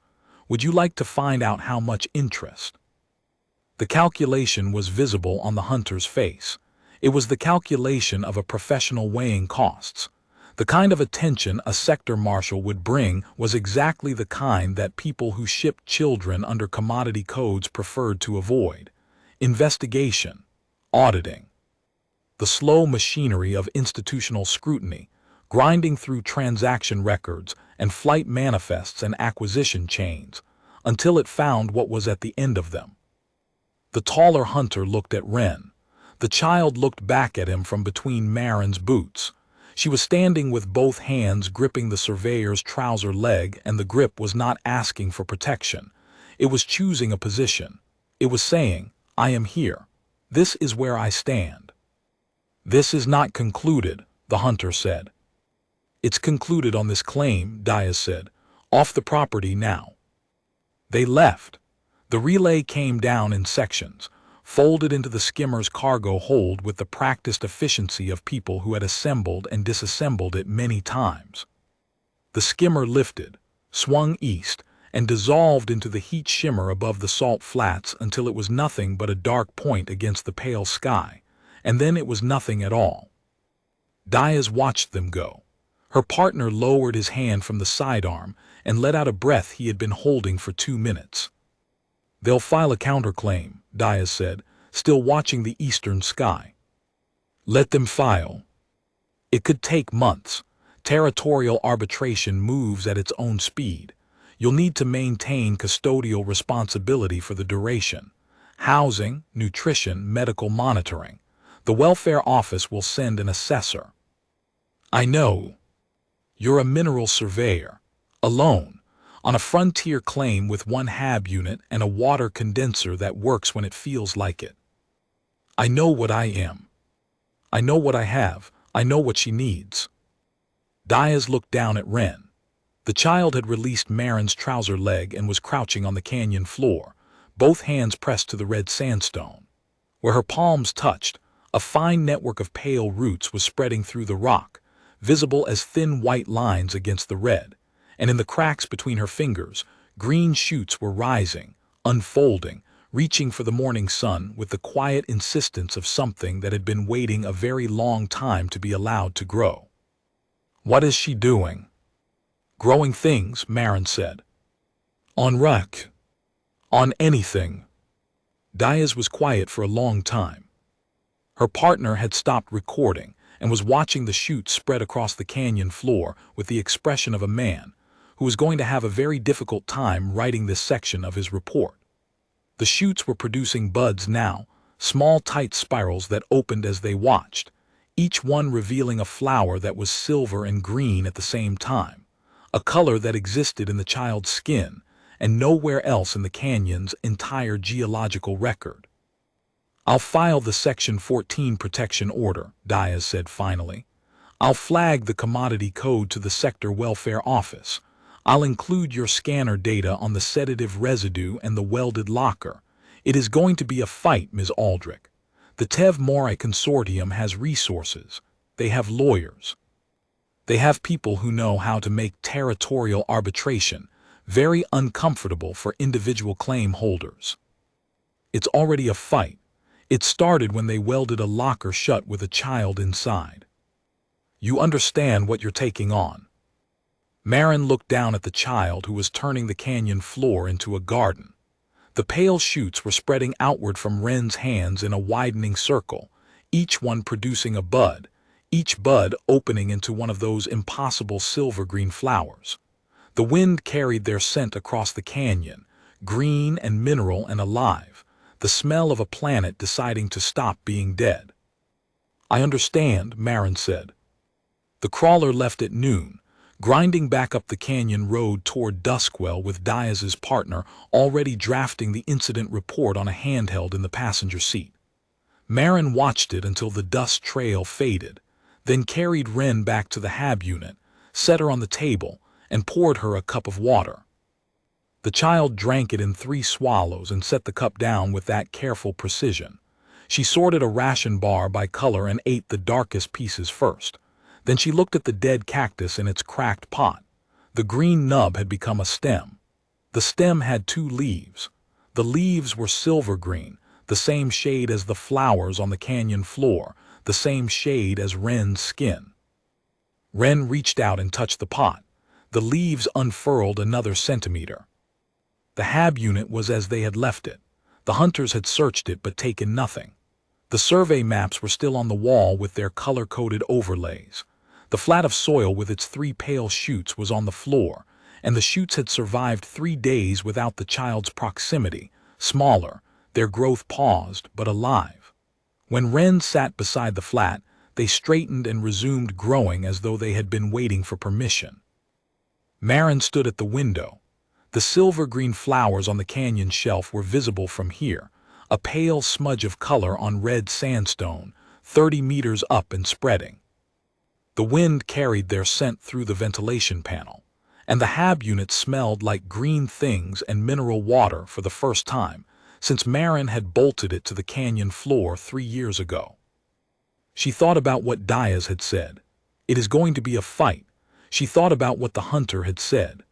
Would you like to find out how much interest? The calculation was visible on the hunter's face. It was the calculation of a professional weighing costs. The kind of attention a sector marshal would bring was exactly the kind that people who shipped children under commodity codes preferred to avoid. Investigation, auditing. The slow machinery of institutional scrutiny, grinding through transaction records and flight manifests and acquisition chains, until it found what was at the end of them. The taller hunter looked at Wren. The child looked back at him from between Marin's boots. She was standing with both hands gripping the surveyor's trouser leg, and the grip was not asking for protection. It was choosing a position. It was saying, I am here. This is where I stand. This is not concluded, the hunter said. It's concluded on this claim, Diaz said. Off the property now. They left. The relay came down in sections, folded into the skimmer's cargo hold with the practiced efficiency of people who had assembled and disassembled it many times. The skimmer lifted, swung east, and dissolved into the heat shimmer above the salt flats until it was nothing but a dark point against the pale sky, and then it was nothing at all. Diaz watched them go. Her partner lowered his hand from the sidearm and let out a breath he had been holding for 2 minutes. They'll file a counterclaim, Diaz said, still watching the eastern sky. Let them file. It could take months. Territorial arbitration moves at its own speed. You'll need to maintain custodial responsibility for the duration. Housing, nutrition, medical monitoring. The welfare office will send an assessor. I know. You're a mineral surveyor. Alone. On a frontier claim with 1 HAB unit and a water condenser that works when it feels like it. I know what I am. I know what I have. I know what she needs. Diaz looked down at Wren. The child had released Marin's trouser leg and was crouching on the canyon floor, both hands pressed to the red sandstone. Where her palms touched, a fine network of pale roots was spreading through the rock, visible as thin white lines against the red. And in the cracks between her fingers, green shoots were rising, unfolding, reaching for the morning sun with the quiet insistence of something that had been waiting a very long time to be allowed to grow. What is she doing? Growing things, Marin said. On wreck. On anything. Diaz was quiet for a long time. Her partner had stopped recording and was watching the shoots spread across the canyon floor with the expression of a man who was going to have a very difficult time writing this section of his report. The shoots were producing buds now, small tight spirals that opened as they watched, each one revealing a flower that was silver and green at the same time, a color that existed in the child's skin and nowhere else in the canyon's entire geological record. I'll file the Section 14 protection order, Diaz said finally. I'll flag the commodity code to the sector welfare office. I'll include your scanner data on the sedative residue and the welded locker. It is going to be a fight, Ms. Aldrich. The Tev Morai Consortium has resources. They have lawyers. They have people who know how to make territorial arbitration, very uncomfortable for individual claim holders. It's already a fight. It started when they welded a locker shut with a child inside. You understand what you're taking on. Marin looked down at the child who was turning the canyon floor into a garden. The pale shoots were spreading outward from Wren's hands in a widening circle, each one producing a bud, each bud opening into one of those impossible silver-green flowers. The wind carried their scent across the canyon, green and mineral and alive, the smell of a planet deciding to stop being dead. I understand, Marin said. The crawler left at noon, grinding back up the canyon road toward Duskwell with Diaz's partner already drafting the incident report on a handheld in the passenger seat. Marin watched it until the dust trail faded, then carried Wren back to the hab unit, set her on the table, and poured her a cup of water. The child drank it in 3 swallows and set the cup down with that careful precision. She sorted a ration bar by color and ate the darkest pieces first. Then she looked at the dead cactus in its cracked pot. The green nub had become a stem. The stem had 2 leaves. The leaves were silver green, the same shade as the flowers on the canyon floor, the same shade as Wren's skin. Wren reached out and touched the pot. The leaves unfurled another centimeter. The hab unit was as they had left it. The hunters had searched it but taken nothing. The survey maps were still on the wall with their color-coded overlays. The flat of soil with its 3 pale shoots was on the floor, and the shoots had survived 3 days without the child's proximity, smaller, their growth paused but alive. When Wren sat beside the flat, they straightened and resumed growing as though they had been waiting for permission. Marin stood at the window. The silver-green flowers on the canyon shelf were visible from here, a pale smudge of color on red sandstone, 30 meters up and spreading. The wind carried their scent through the ventilation panel, and the hab unit smelled like green things and mineral water for the first time since Marin had bolted it to the canyon floor 3 years ago. She thought about what Diaz had said. It is going to be a fight. She thought about what the hunter had said.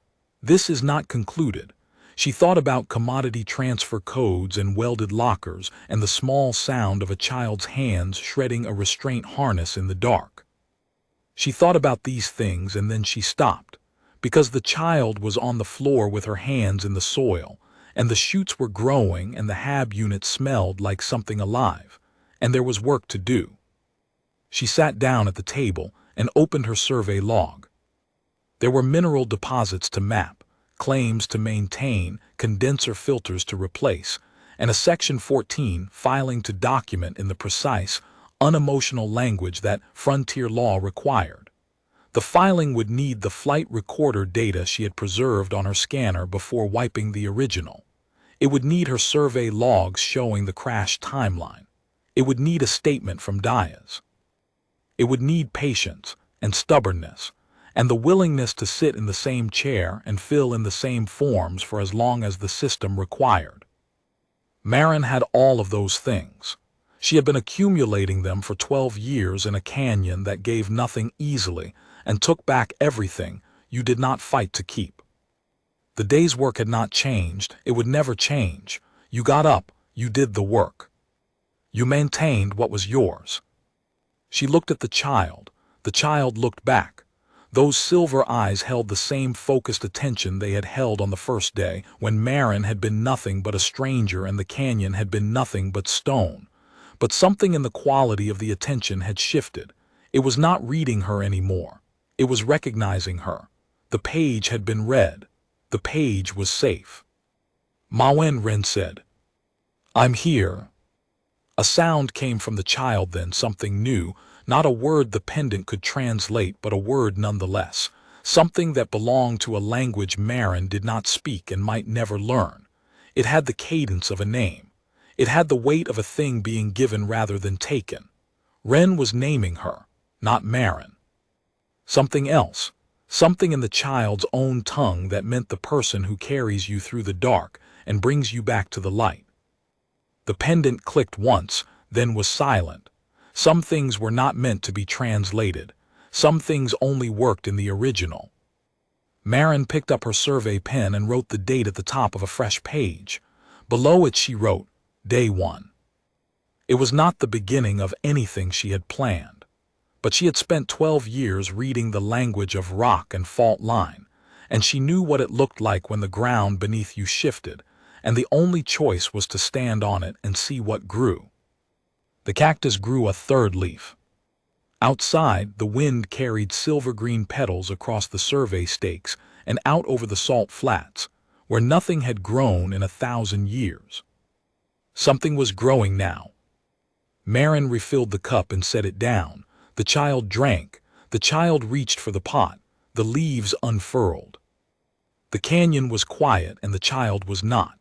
This is not concluded. She thought about commodity transfer codes and welded lockers and the small sound of a child's hands shredding a restraint harness in the dark. She thought about these things and then she stopped, because the child was on the floor with her hands in the soil, and the shoots were growing and the hab unit smelled like something alive, and there was work to do. She sat down at the table and opened her survey log. There were mineral deposits to map, claims to maintain, condenser filters to replace, and a Section 14 filing to document in the precise, unemotional language that frontier law required. The filing would need the flight recorder data she had preserved on her scanner before wiping the original. It would need her survey logs showing the crash timeline. It would need a statement from Diaz. It would need patience and stubbornness, and the willingness to sit in the same chair and fill in the same forms for as long as the system required. Marin had all of those things. She had been accumulating them for 12 years in a canyon that gave nothing easily and took back everything you did not fight to keep. The day's work had not changed. It would never change. You got up. You did the work. You maintained what was yours. She looked at the child. The child looked back. Those silver eyes held the same focused attention they had held on the first day, when Marin had been nothing but a stranger and the canyon had been nothing but stone. But something in the quality of the attention had shifted. It was not reading her anymore. It was recognizing her. The page had been read. The page was safe. "Mawen," Wren said. "I'm here." A sound came from the child then, something new, not a word the pendant could translate, but a word nonetheless, something that belonged to a language Marin did not speak and might never learn. It had the cadence of a name. It had the weight of a thing being given rather than taken. Wren was naming her, not Marin. Something else, something in the child's own tongue that meant the person who carries you through the dark and brings you back to the light. The pendant clicked once, then was silent. Some things were not meant to be translated. Some things only worked in the original. Marin picked up her survey pen and wrote the date at the top of a fresh page. Below it she wrote, Day 1. It was not the beginning of anything she had planned, but she had spent 12 years reading the language of rock and fault line, and she knew what it looked like when the ground beneath you shifted, and the only choice was to stand on it and see what grew. The cactus grew a third leaf. Outside, the wind carried silver-green petals across the survey stakes and out over the salt flats, where nothing had grown in 1,000 years. Something was growing now. Marin refilled the cup and set it down. The child drank. The child reached for the pot. The leaves unfurled. The canyon was quiet and the child was not.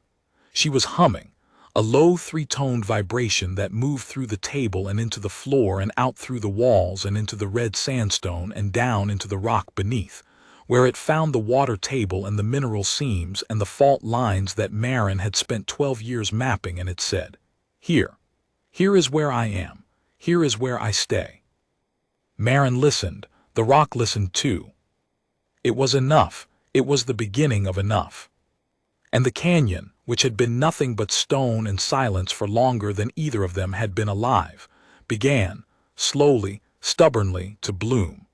She was humming, a low three-toned vibration that moved through the table and into the floor and out through the walls and into the red sandstone and down into the rock beneath, where it found the water table and the mineral seams and the fault lines that Marin had spent 12 years mapping, and it said, Here is where I am. Here is where I stay. Marin listened. The rock listened too. It was enough. It was the beginning of enough. And the canyon, which had been nothing but stone and silence for longer than either of them had been alive, began, slowly, stubbornly, to bloom.